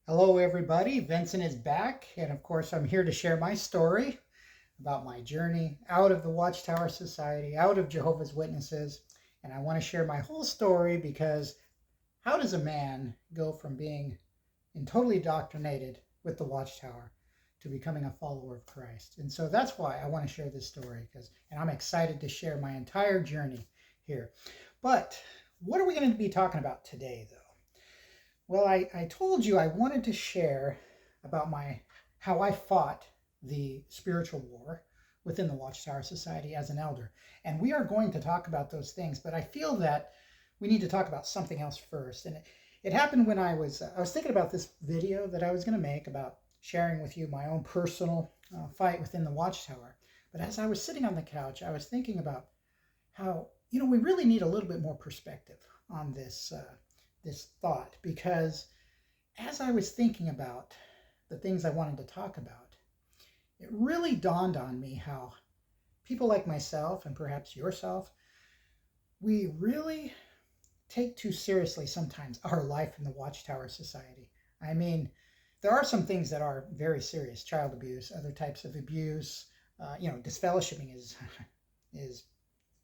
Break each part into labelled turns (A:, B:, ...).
A: Hello, everybody. Vincent is back, and of course, I'm here to share my story about my journey out of the Watchtower Society, out of Jehovah's Witnesses. And I want to share my whole story because how does a man go from being totally indoctrinated with the Watchtower to becoming a follower of Christ? And so that's why I want to share this story and I'm excited to share my entire journey here. But what are we going to be talking about today, though? Well, I told you I wanted to share about how I fought the spiritual war within the Watchtower Society as an elder. And we are going to talk about those things, but I feel that we need to talk about something else first. And it happened when I was thinking about this video that I was going to make about sharing with you my own personal fight within the Watchtower. But as I was sitting on the couch, I was thinking about how, we really need a little bit more perspective on this thought, because as I was thinking about the things I wanted to talk about, it really dawned on me how people like myself and perhaps yourself, we really take too seriously sometimes our life in the Watchtower Society. I mean, there are some things that are very serious: child abuse, other types of abuse. Disfellowshipping is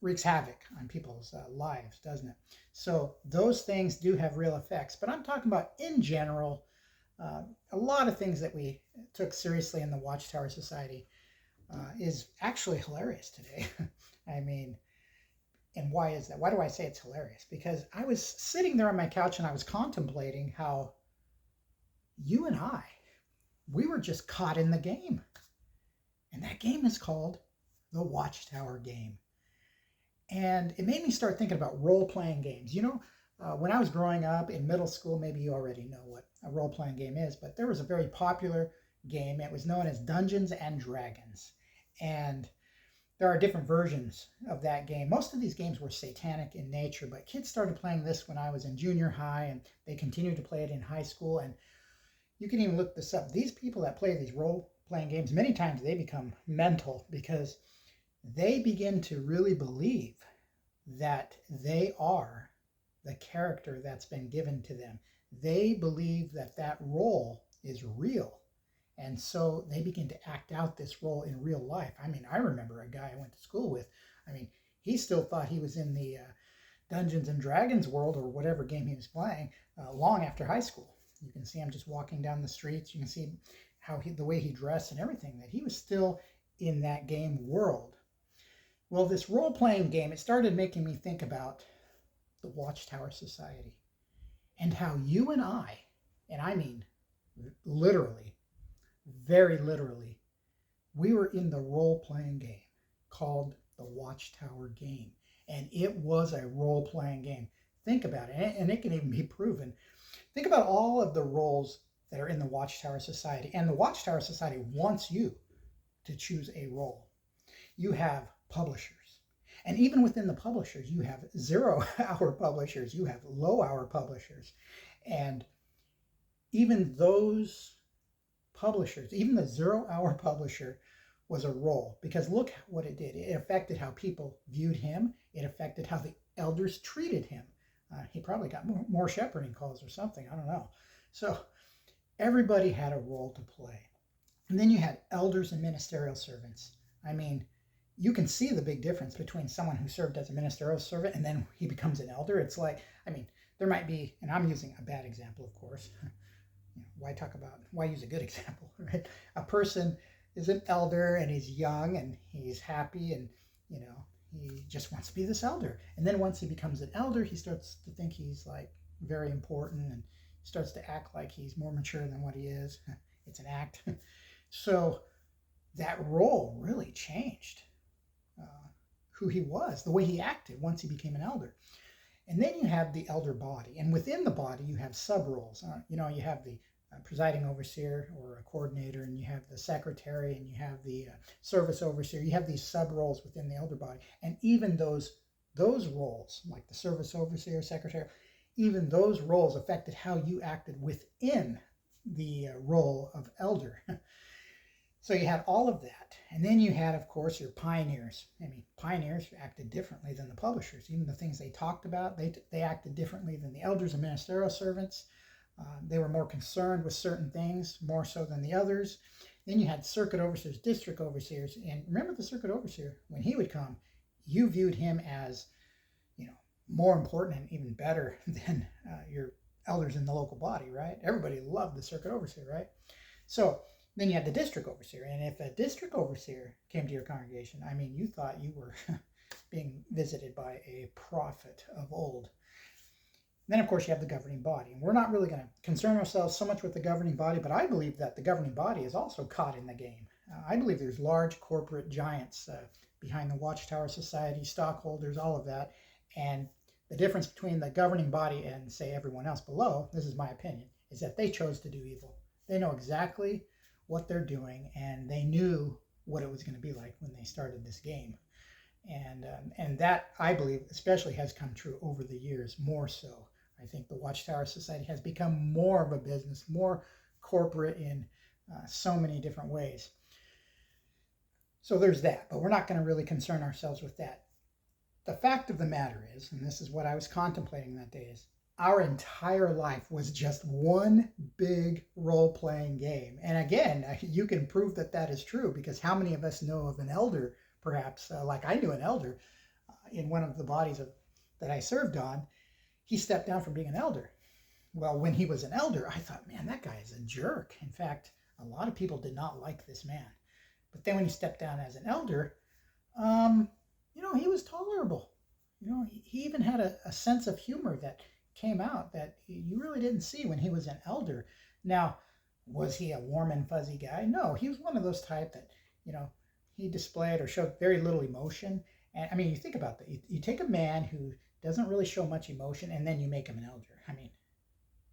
A: wreaks havoc on people's lives, doesn't it? So those things do have real effects. But I'm talking about in general, a lot of things that we took seriously in the Watchtower Society is actually hilarious today. I mean, and why is that? Why do I say it's hilarious? Because I was sitting there on my couch and I was contemplating how you and we were just caught in the game. And that game is called the Watchtower game. And it made me start thinking about role-playing games. When I was growing up in middle school, maybe you already know what a role-playing game is, but there was a very popular game. It was known as Dungeons and Dragons. And there are different versions of that game. Most of these games were satanic in nature, but kids started playing this when I was in junior high, and they continued to play it in high school. And you can even look this up. These people that play these role-playing games, many times they become mental because they begin to really believe that they are the character that's been given to them. They believe that that role is real. And so they begin to act out this role in real life. I mean, I remember a guy I went to school with. I mean, he still thought he was in the Dungeons and Dragons world or whatever game he was playing long after high school. You can see him just walking down the streets. You can see the way he dressed and everything, that he was still in that game world. Well, this role-playing game, it started making me think about the Watchtower Society and how you and I mean literally, very literally, we were in the role-playing game called the Watchtower game. And it was a role-playing game. Think about it, and it can even be proven. Think about all of the roles that are in the Watchtower Society. And the Watchtower Society wants you to choose a role. You have publishers. And even within the publishers, you have 0-hour publishers, you have low-hour publishers. And even those publishers, even the 0-hour publisher was a role, because look what it did. It affected how people viewed him. It affected how the elders treated him. He probably got more shepherding calls or something. I don't know. So everybody had a role to play. And then you had elders and ministerial servants. I mean, you can see the big difference between someone who served as a ministerial servant and then he becomes an elder. It's like, I mean, there might be, and I'm using a bad example, of course. Why use a good example, right? A person is an elder and he's young and he's happy and, he just wants to be this elder. And then once he becomes an elder, he starts to think he's like very important and starts to act like he's more mature than what he is. It's an act. So that role really changed who he was, the way he acted once he became an elder. And then you have the elder body. And within the body, you have sub roles. You have the presiding overseer or a coordinator, and you have the secretary, and you have the service overseer. You have these sub roles within the elder body. And even those roles, like the service overseer, secretary, even those roles affected how you acted within the role of elder. So you had all of that. And then you had, of course, your pioneers. I mean, pioneers acted differently than the publishers. Even the things they talked about, they acted differently than the elders and ministerial servants. They were more concerned with certain things, more so than the others. Then you had circuit overseers, district overseers. And remember the circuit overseer, when he would come, you viewed him as, more important and even better than your elders in the local body, right? Everybody loved the circuit overseer, right? So then you had the district overseer. And if a district overseer came to your congregation, you thought you were being visited by a prophet of old. Then, of course, you have the governing body. And we're not really going to concern ourselves so much with the governing body, but I believe that the governing body is also caught in the game. I believe there's large corporate giants behind the Watchtower Society, stockholders, all of that. And the difference between the governing body and, say, everyone else below, this is my opinion, is that they chose to do evil. They know exactly what they're doing, and they knew what it was going to be like when they started this game. And that, I believe, especially has come true over the years, more so. I think the Watchtower Society has become more of a business, more corporate in so many different ways. So there's that, but we're not going to really concern ourselves with that. The fact of the matter is, and this is what I was contemplating that day, is our entire life was just one big role-playing game. And again, you can prove that that is true, because how many of us know of an elder, perhaps, like I knew an elder in one of the bodies that I served on. He stepped down from being an elder. Well, when he was an elder, I thought, man, that guy is a jerk. In fact, a lot of people did not like this man. But then when he stepped down as an elder, he was tolerable. He even had a sense of humor that came out that you really didn't see when he was an elder. Now, was he a warm and fuzzy guy? No, he was one of those type that, he displayed or showed very little emotion. And you think about that. You take a man who doesn't really show much emotion, and then you make him an elder.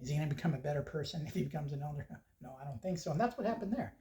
A: Is he going to become a better person if he becomes an elder? No, I don't think so. And that's what happened there.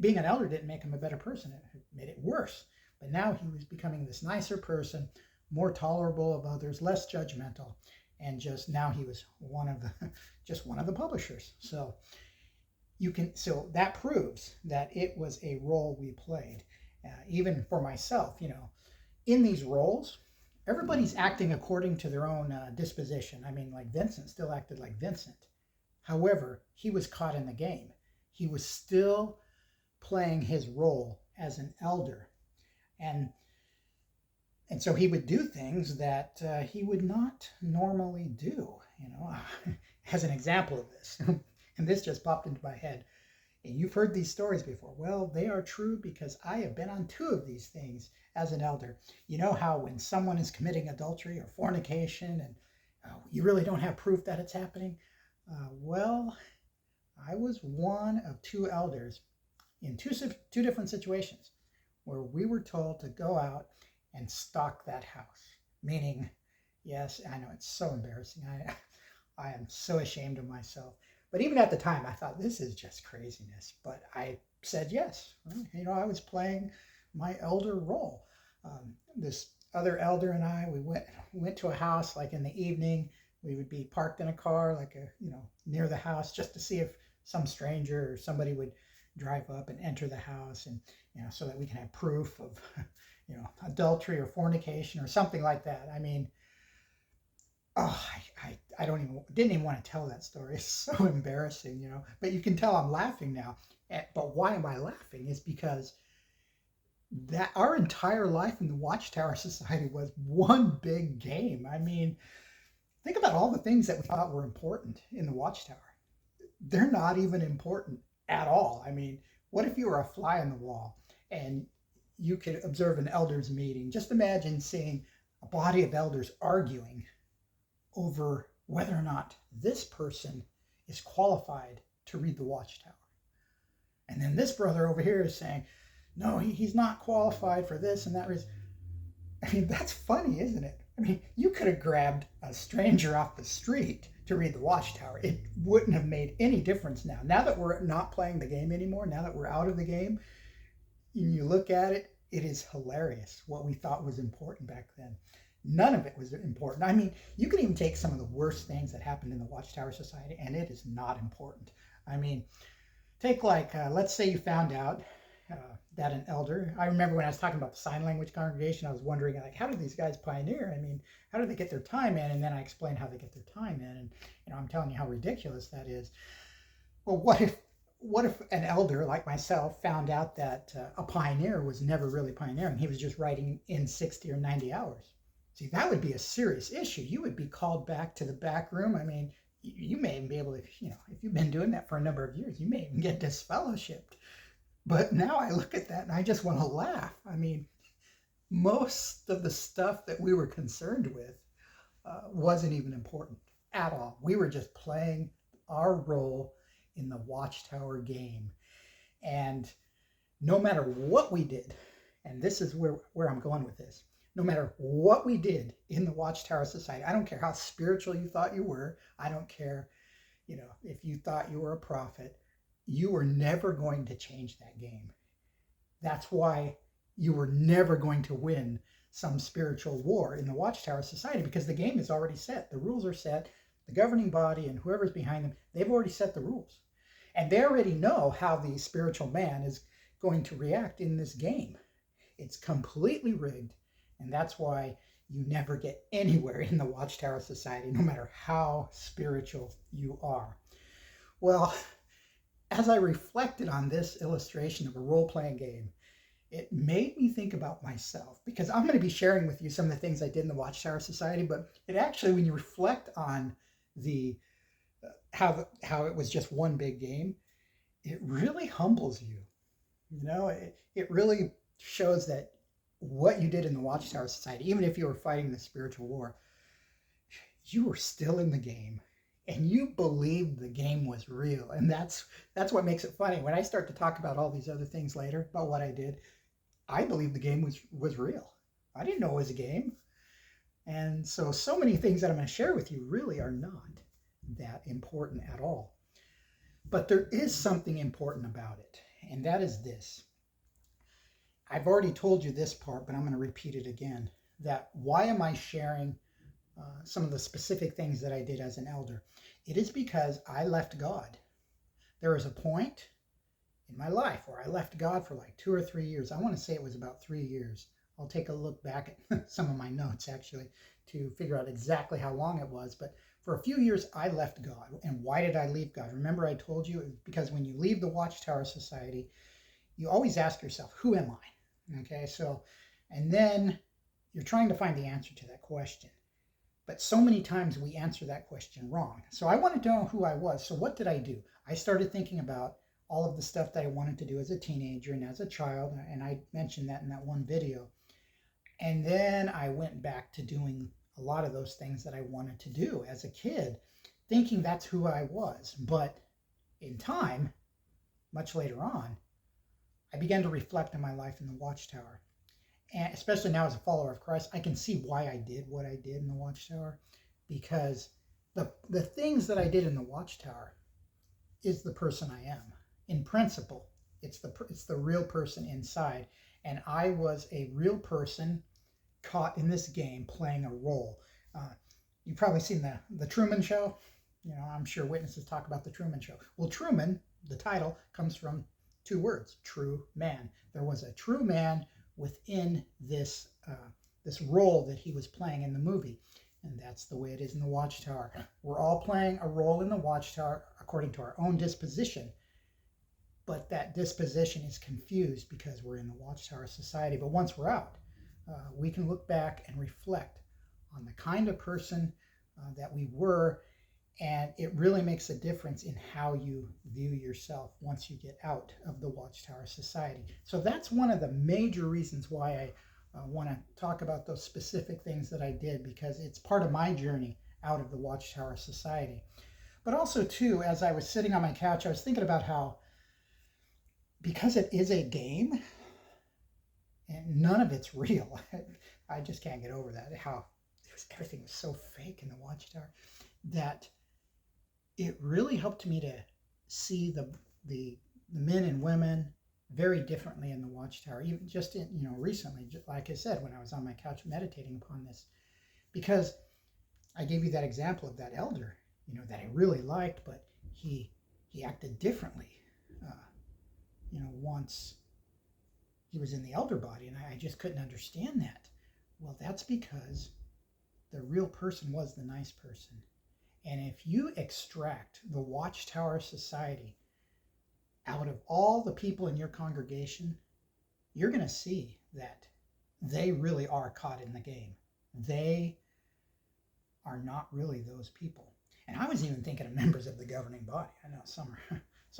A: Being an elder didn't make him a better person. It made it worse. But now he was becoming this nicer person, more tolerable of others, less judgmental, and just now he was one of the publishers. So that proves that it was a role we played. Even for myself, in these roles, everybody's acting according to their own disposition. Like Vincent still acted like Vincent. However, he was caught in the game. He was still playing his role as an elder. And so he would do things that he would not normally do, as an example of this. And this just popped into my head. And you've heard these stories before. Well, they are true because I have been on 2 of these things as an elder. You know how when someone is committing adultery or fornication and you really don't have proof that it's happening? Well, I was one of 2 elders in two different situations where we were told to go out and stalk that house. Meaning, yes, I know it's so embarrassing. I am so ashamed of myself. But even at the time, I thought, this is just craziness. But I said yes. I was playing my elder role. This other elder and I, we went to a house like in the evening. We would be parked in a car, like near the house, just to see if some stranger or somebody would drive up and enter the house, and so that we can have proof of adultery or fornication or something like that. I didn't even want to tell that story. It's so embarrassing, but you can tell I'm laughing now. But why am I laughing is because that our entire life in the Watchtower Society was one big game. Think about all the things that we thought were important in the Watchtower. They're not even important at all. What if you were a fly on the wall and you could observe an elders meeting? Just imagine seeing a body of elders arguing over whether or not this person is qualified to read the Watchtower. And then this brother over here is saying, no, he's not qualified for this and that reason. That's funny, isn't it? You could have grabbed a stranger off the street to read the Watchtower. It wouldn't have made any difference now. Now that we're not playing the game anymore, now that we're out of the game, you look at it, it is hilarious what we thought was important back then. None of it was important. You can even take some of the worst things that happened in the Watchtower Society, and it is not important. Take let's say you found out that an elder, I remember when I was talking about the sign language congregation, I was wondering, like, how do these guys pioneer? I mean, how do they get their time in? And then I explained how they get their time in. And, I'm telling you how ridiculous that is. Well, what if an elder like myself found out that a pioneer was never really pioneering? He was just writing in 60 or 90 hours. See, that would be a serious issue. You would be called back to the back room. I mean, you may even be able to, if you've been doing that for a number of years, you may even get disfellowshipped. But now I look at that and I just want to laugh. I mean, most of the stuff that we were concerned with wasn't even important at all. We were just playing our role in the Watchtower game. And no matter what we did, and this is where I'm going with this, no matter what we did in the Watchtower Society, I don't care how spiritual you thought you were, I don't care, if you thought you were a prophet, you were never going to change that game. That's why you were never going to win some spiritual war in the Watchtower Society, because the game is already set. The rules are set. The governing body and whoever's behind them, they've already set the rules. And they already know how the spiritual man is going to react in this game. It's completely rigged, and that's why you never get anywhere in the Watchtower Society, no matter how spiritual you are. Well, as I reflected on this illustration of a role-playing game, it made me think about myself, because I'm going to be sharing with you some of the things I did in the Watchtower Society, but it actually, when you reflect on the how it was just one big game, it really humbles you. It really shows that what you did in the Watchtower Society, even if you were fighting the spiritual war, you were still in the game. And you believed the game was real. And that's what makes it funny. When I start to talk about all these other things later, about what I did, I believed the game was real. I didn't know it was a game. And so many things that I'm going to share with you really are not that important at all. But there is something important about it. And that is this. I've already told you this part, but I'm going to repeat it again. That why am I sharing some of the specific things that I did as an elder? It is because I left God. There was a point in my life where I left God for like 2 or 3 years. I want to say it was about 3 years. I'll take a look back at some of my notes actually to figure out exactly how long it was. But for a few years, I left God. And why did I leave God? Remember I told you, because when you leave the Watchtower Society, you always ask yourself, who am I? Okay, and then you're trying to find the answer to that question. But so many times we answer that question wrong. So I wanted to know who I was. So what did I do? I started thinking about all of the stuff that I wanted to do as a teenager and as a child. And I mentioned that in that one video. And then I went back to doing a lot of those things that I wanted to do as a kid, thinking that's who I was. But in time, much later on, I began to reflect on my life in the Watchtower. And especially now as a follower of Christ, I can see why I did what I did in the Watchtower, because the things that I did in the Watchtower is the person I am. In principle, it's the real person inside. And I was a real person caught in this game playing a role. You've probably seen the Truman Show. I'm sure witnesses talk about the Truman Show. Well, Truman, the title, comes from 2 words, true man. There was a true man within this role that he was playing in the movie. And that's the way it is in the Watchtower. We're all playing a role in the Watchtower according to our own disposition. But that disposition is confused because we're in the Watchtower Society. But once we're out, we can look back and reflect on the kind of person that we were. And it really makes a difference in how you view yourself once you get out of the Watchtower Society. So that's one of the major reasons why I want to talk about those specific things that I did, because it's part of my journey out of the Watchtower Society. But also, too, as I was sitting on my couch, I was thinking about how, because it is a game, and none of it's real, I just can't get over that, how everything was so fake in the Watchtower, that it really helped me to see the men and women very differently in the Watchtower, even just recently, like I said, when I was on my couch meditating upon this, because I gave you that example of that elder, that I really liked, but he acted differently, once he was in the elder body, and I just couldn't understand that. Well, that's because the real person was the nice person. And if you extract the Watchtower Society out of all the people in your congregation, you're going to see that they really are caught in the game. They are not really those people. And I was even thinking of members of the governing body. I know some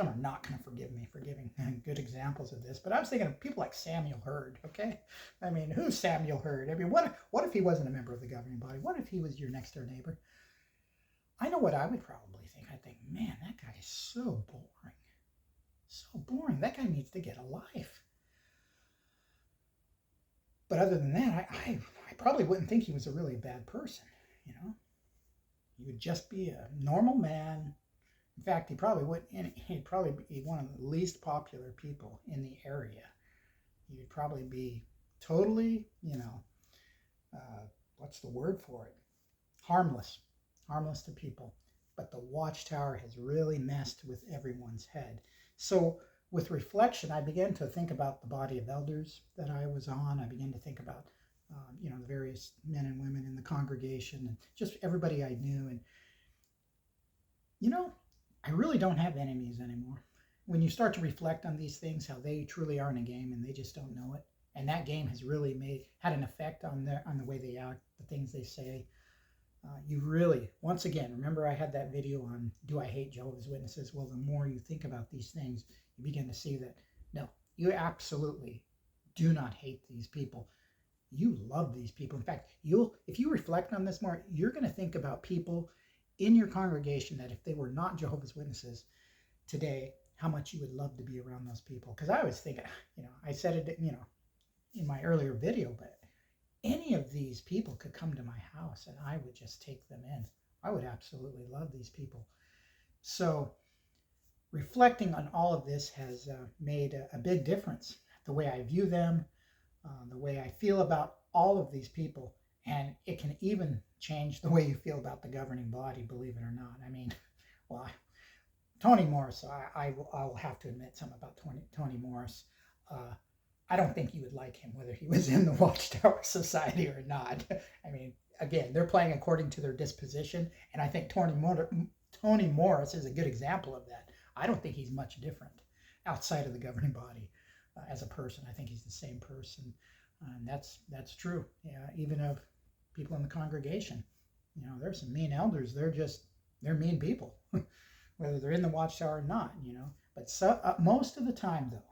A: are not going to forgive me for giving good examples of this, but I was thinking of people like Samuel Hurd. Okay, I mean, who's Samuel Hurd? I mean, what if he wasn't a member of the governing body? What if he was your next door neighbor? I know what I would probably think. I'd think, man, that guy is so boring. So boring. That guy needs to get a life. But other than that, I probably wouldn't think he was a really bad person, you know? He would just be a normal man. In fact, he'd probably be one of the least popular people in the area. He would probably be totally, what's the word for it? Harmless to people. But the Watchtower has really messed with everyone's head. So with reflection, I began to think about the body of elders that I was on. I began to think about, the various men and women in the congregation and just everybody I knew. And, I really don't have enemies anymore. When you start to reflect on these things, how they truly are in a game and they just don't know it. And that game has really had an effect on the way they act, the things they say. You really, once again, remember I had that video on, do I hate Jehovah's Witnesses? Well, the more you think about these things, you begin to see that, no, you absolutely do not hate these people. You love these people. In fact, if you reflect on this more, you're going to think about people in your congregation that if they were not Jehovah's Witnesses today, how much you would love to be around those people. Because I was thinking, I said it, in my earlier video, but any of these people could come to my house and I would just take them in. I would absolutely love these people. So reflecting on all of this has made a big difference. The way I view them, the way I feel about all of these people, and it can even change the way you feel about the governing body, believe it or not. I mean, well, Tony Morris, I will have to admit something about Tony Morris. I don't think you would like him whether he was in the Watchtower Society or not. I mean, again, they're playing according to their disposition, and I think Tony Morris is a good example of that. I don't think he's much different outside of the governing body as a person. I think he's the same person, and that's true. Yeah, even of people in the congregation. There's some mean elders. They're mean people, whether they're in the Watchtower or not. But most of the time, though,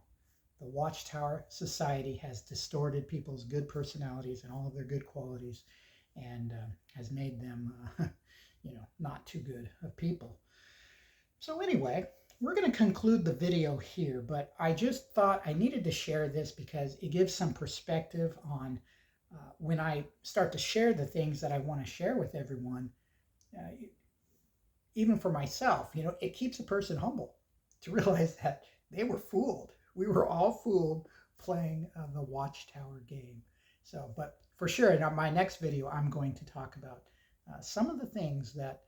A: the Watchtower Society has distorted people's good personalities and all of their good qualities, and has made them, not too good of people. So anyway, we're going to conclude the video here, but I just thought I needed to share this because it gives some perspective on when I start to share the things that I want to share with everyone, even for myself. It keeps a person humble to realize that they were fooled. We were all fooled playing the Watchtower game. So, but for sure, in my next video, I'm going to talk about some of the things that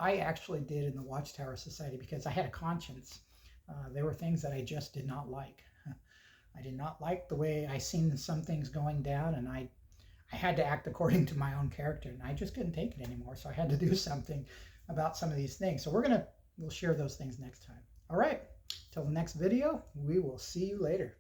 A: I actually did in the Watchtower Society because I had a conscience. There were things that I just did not like. I did not like the way I seen some things going down, and I had to act according to my own character, and I just couldn't take it anymore. So I had to do something about some of these things. So we'll share those things next time. All right. Till the next video, we will see you later.